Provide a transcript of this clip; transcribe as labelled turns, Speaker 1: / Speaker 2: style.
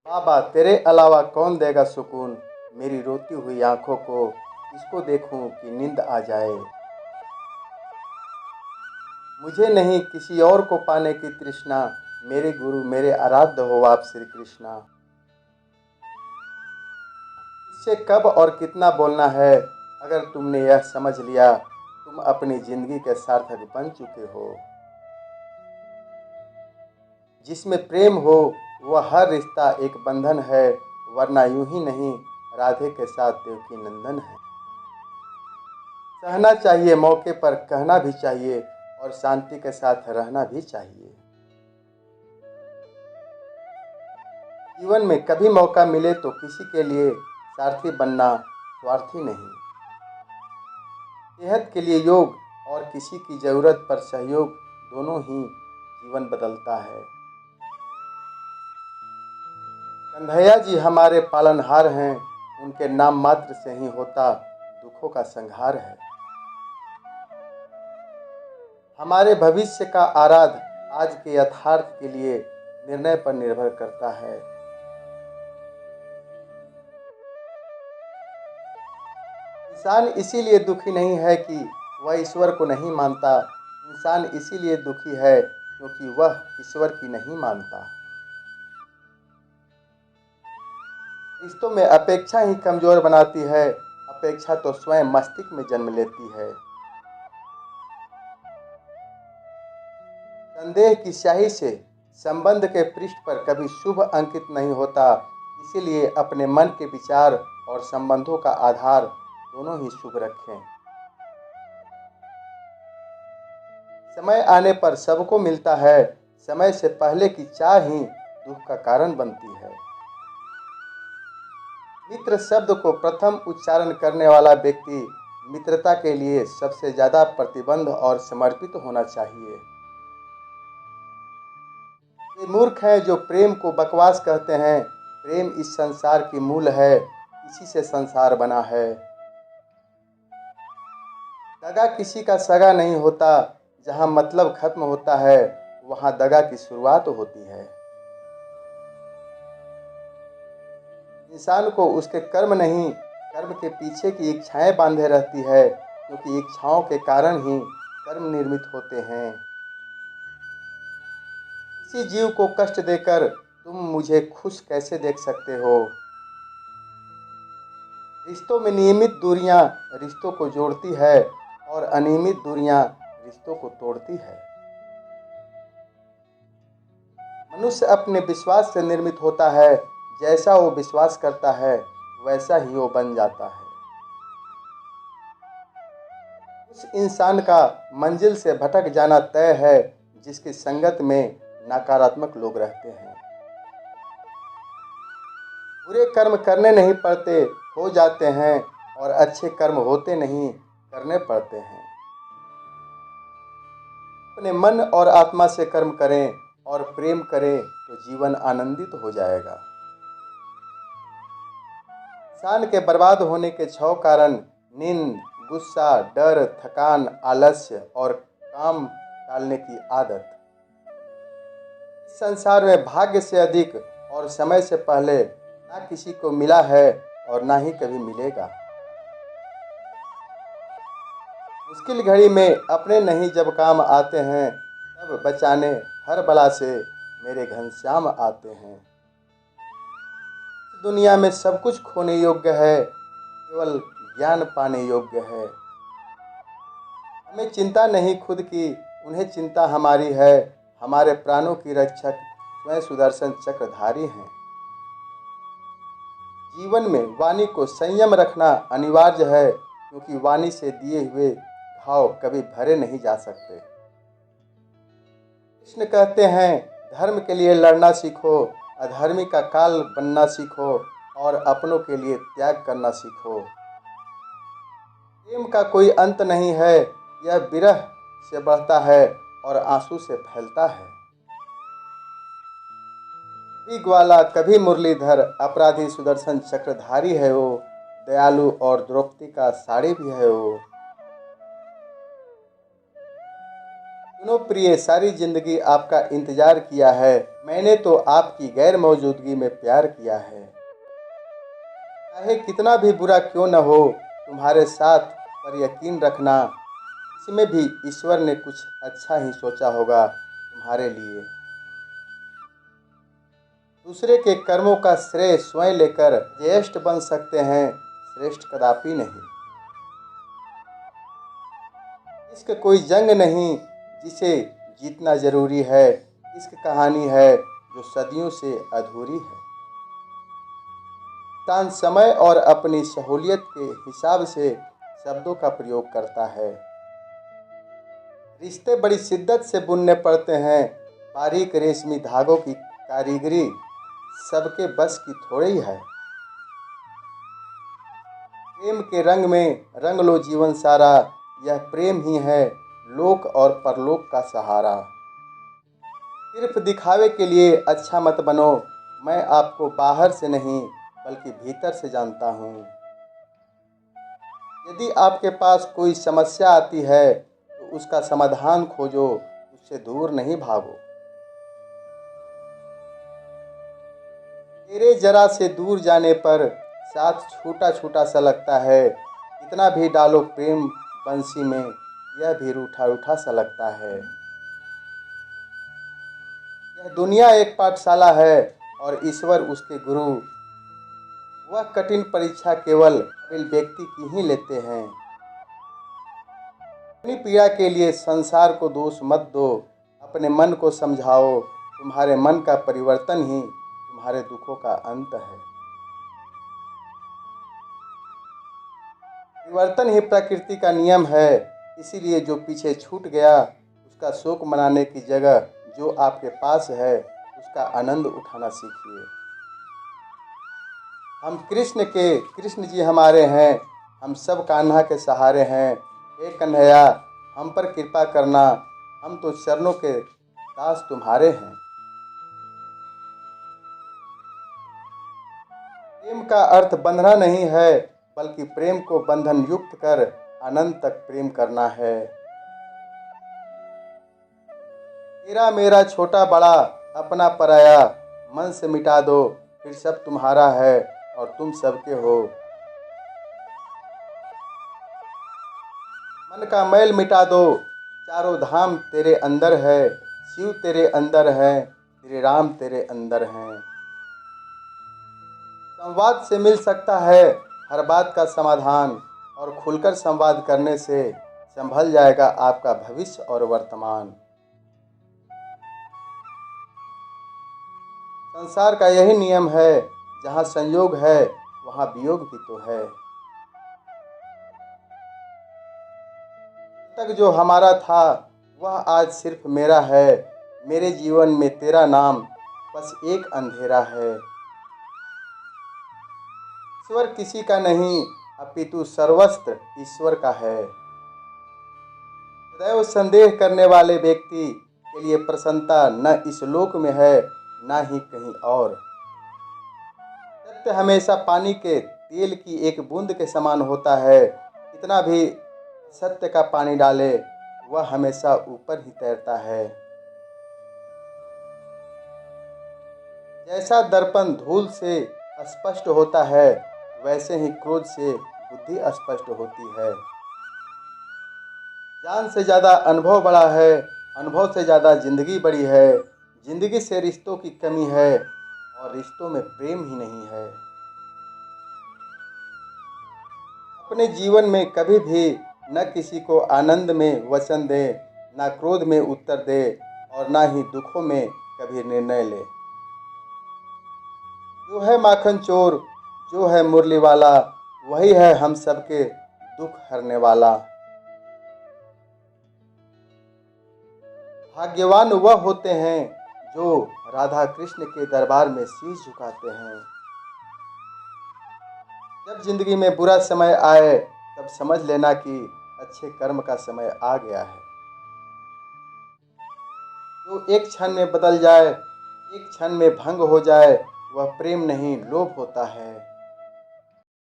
Speaker 1: बाबा तेरे अलावा कौन देगा सुकून मेरी रोती हुई आंखों को, किसको देखूं कि नींद आ जाए। मुझे नहीं किसी और को पाने की तृष्णा, मेरे गुरु मेरे आराध्य हो आप श्री कृष्णा। इससे कब और कितना बोलना है, अगर तुमने यह समझ लिया तुम अपनी जिंदगी के सार्थक बन चुके हो। जिसमें प्रेम हो वह हर रिश्ता एक बंधन है, वरना यूं ही नहीं राधे के साथ देवकी नंदन है। सहना चाहिए मौके पर कहना भी चाहिए, और शांति के साथ रहना भी चाहिए। जीवन में कभी मौका मिले तो किसी के लिए सारथी बनना, स्वार्थी नहीं। सेहत के लिए योग और किसी की जरूरत पर सहयोग, दोनों ही जीवन बदलता है। कन्हैया जी हमारे पालनहार हैं, उनके नाम मात्र से ही होता दुखों का संहार है। हमारे भविष्य का आराध आज के यथार्थ के लिए निर्णय पर निर्भर करता है। इंसान इसीलिए दुखी नहीं है कि वह ईश्वर को नहीं मानता, इंसान इसीलिए दुखी है क्योंकि वह ईश्वर की नहीं मानता। रिश्तों में अपेक्षा ही कमजोर बनाती है, अपेक्षा तो स्वयं मस्तिष्क में जन्म लेती है। संदेह की स्याही से संबंध के पृष्ठ पर कभी शुभ अंकित नहीं होता, इसीलिए अपने मन के विचार और संबंधों का आधार दोनों ही शुभ रखें। समय आने पर सबको मिलता है, समय से पहले की चाह ही दुख का कारण बनती है। मित्र शब्द को प्रथम उच्चारण करने वाला व्यक्ति मित्रता के लिए सबसे ज्यादा प्रतिबद्ध और समर्पित होना चाहिए। ये मूर्ख हैं जो प्रेम को बकवास कहते हैं, प्रेम इस संसार की मूल है, इसी से संसार बना है। दगा किसी का सगा नहीं होता, जहां मतलब खत्म होता है वहां दगा की शुरुआत होती है। इंसान को उसके कर्म नहीं, कर्म के पीछे की इच्छाएं बांधे रहती है, क्योंकि इच्छाओं के कारण ही कर्म निर्मित होते हैं। किसी जीव को कष्ट देकर तुम मुझे खुश कैसे देख सकते हो। रिश्तों में नियमित दूरियां रिश्तों को जोड़ती है, और अनियमित दूरियां रिश्तों को तोड़ती है। मनुष्य अपने विश्वास से निर्मित होता है, जैसा वो विश्वास करता है वैसा ही वो बन जाता है। उस इंसान का मंजिल से भटक जाना तय है जिसकी संगत में नकारात्मक लोग रहते हैं। बुरे कर्म करने नहीं पड़ते, हो जाते हैं, और अच्छे कर्म होते नहीं, करने पड़ते हैं। अपने मन और आत्मा से कर्म करें और प्रेम करें तो जीवन आनंदित हो जाएगा। इंसान के बर्बाद होने के 6 कारण: नींद, गुस्सा, डर, थकान, आलस्य और काम टालने की आदत। इस संसार में भाग्य से अधिक और समय से पहले ना किसी को मिला है और ना ही कभी मिलेगा। मुश्किल घड़ी में अपने नहीं जब काम आते हैं, तब बचाने हर बला से मेरे घनश्याम आते हैं। दुनिया में सब कुछ खोने योग्य है, केवल ज्ञान पाने योग्य है। हमें चिंता नहीं खुद की, उन्हें चिंता हमारी है। हमारे प्राणों की रक्षक स्वयं सुदर्शन चक्रधारी हैं। जीवन में वाणी को संयम रखना अनिवार्य है, क्योंकि वाणी से दिए हुए घाव कभी भरे नहीं जा सकते। कृष्ण कहते हैं, धर्म के लिए लड़ना सीखो, अधर्मी का काल बनना सीखो, और अपनों के लिए त्याग करना सीखो। प्रेम का कोई अंत नहीं है, यह विरह से बढ़ता है और आंसू से फैलता है। कभी ग्वाला कभी मुरलीधर, अपराधी सुदर्शन चक्रधारी है वो, दयालु और द्रौपदी का साड़ी भी है वो। सुनो प्रिय, सारी जिंदगी आपका इंतजार किया है, मैंने तो आपकी गैर मौजूदगी में प्यार किया है। चाहे कितना भी बुरा क्यों न हो तुम्हारे साथ, पर यकीन रखना इसमें भी ईश्वर ने कुछ अच्छा ही सोचा होगा तुम्हारे लिए। दूसरे के कर्मों का श्रेय स्वयं लेकर ज्येष्ठ बन सकते हैं, श्रेष्ठ कदापि नहीं। इश्क कोई जंग नहीं जिसे जीतना जरूरी है, इश्क कहानी है जो सदियों से अधूरी है। इंसान समय और अपनी सहूलियत के हिसाब से शब्दों का प्रयोग करता है। रिश्ते बड़ी शिद्दत से बुनने पड़ते हैं, बारीक रेशमी धागों की कारीगरी सबके बस की थोड़ी है। प्रेम के रंग में रंग लो जीवन सारा, यह प्रेम ही है लोक और परलोक का सहारा। सिर्फ दिखावे के लिए अच्छा मत बनो, मैं आपको बाहर से नहीं बल्कि भीतर से जानता हूँ। यदि आपके पास कोई समस्या आती है तो उसका समाधान खोजो, उससे दूर नहीं भागो। तेरे जरा से दूर जाने पर साथ छूटा छूटा सा लगता है, कितना भी डालो प्रेम बंसी में यह भी रूठा रूठा सा लगता है। यह दुनिया एक पाठशाला है और ईश्वर उसके गुरु, वह कठिन परीक्षा केवल काबिल व्यक्ति की ही लेते हैं। अपनी पीड़ा के लिए संसार को दोष मत दो, अपने मन को समझाओ, तुम्हारे मन का परिवर्तन ही तुम्हारे दुखों का अंत है। परिवर्तन ही प्रकृति का नियम है, इसीलिए जो पीछे छूट गया उसका शोक मनाने की जगह जो आपके पास है उसका आनंद उठाना सीखिए। हम कृष्ण जी हमारे हैं, हम सब कान्हा के सहारे हैं। हे कन्हैया हम पर कृपा करना, हम तो चरणों के दास तुम्हारे हैं। प्रेम का अर्थ बंधना नहीं है, बल्कि प्रेम को बंधन युक्त कर अनंत तक प्रेम करना है। तेरा मेरा छोटा बड़ा अपना पराया, मन से मिटा दो फिर सब तुम्हारा है और तुम सबके हो। मन का मैल मिटा दो, चारों धाम तेरे अंदर है, शिव तेरे अंदर है, श्री राम तेरे अंदर हैं। संवाद से मिल सकता है हर बात का समाधान, और खुलकर संवाद करने से संभल जाएगा आपका भविष्य और वर्तमान। संसार का यही नियम है, जहाँ संयोग है वहाँ वियोग भी तो है। तक जो हमारा था वह आज सिर्फ मेरा है, मेरे जीवन में तेरा नाम बस एक अंधेरा है। ईश्वर किसी का नहीं अपितु सर्वस्त्र ईश्वर का है। सदैव संदेह करने वाले व्यक्ति के लिए प्रसन्नता न इस लोक में है न ही कहीं और। सत्य हमेशा पानी के तेल की एक बूंद के समान होता है, कितना भी सत्य का पानी डाले वह हमेशा ऊपर ही तैरता है। जैसा दर्पण धूल से स्पष्ट होता है वैसे ही क्रोध से बुद्धि स्पष्ट होती है। जान से ज़्यादा अनुभव बड़ा है, अनुभव से ज़्यादा जिंदगी बड़ी है, जिंदगी से रिश्तों की कमी है और रिश्तों में प्रेम ही नहीं है। अपने जीवन में कभी भी न किसी को आनंद में वचन दे, न क्रोध में उत्तर दे और न ही दुखों में कभी निर्णय ले। जो है माखन चोर, जो है मुरली वाला, वही है हम सबके दुख हरने वाला। भाग्यवान वह होते हैं जो राधा कृष्ण के दरबार में शीश झुकाते हैं। जब जिंदगी में बुरा समय आए तब समझ लेना कि अच्छे कर्म का समय आ गया है। जो एक क्षण में बदल जाए, एक क्षण में भंग हो जाए, वह प्रेम नहीं लोभ होता है।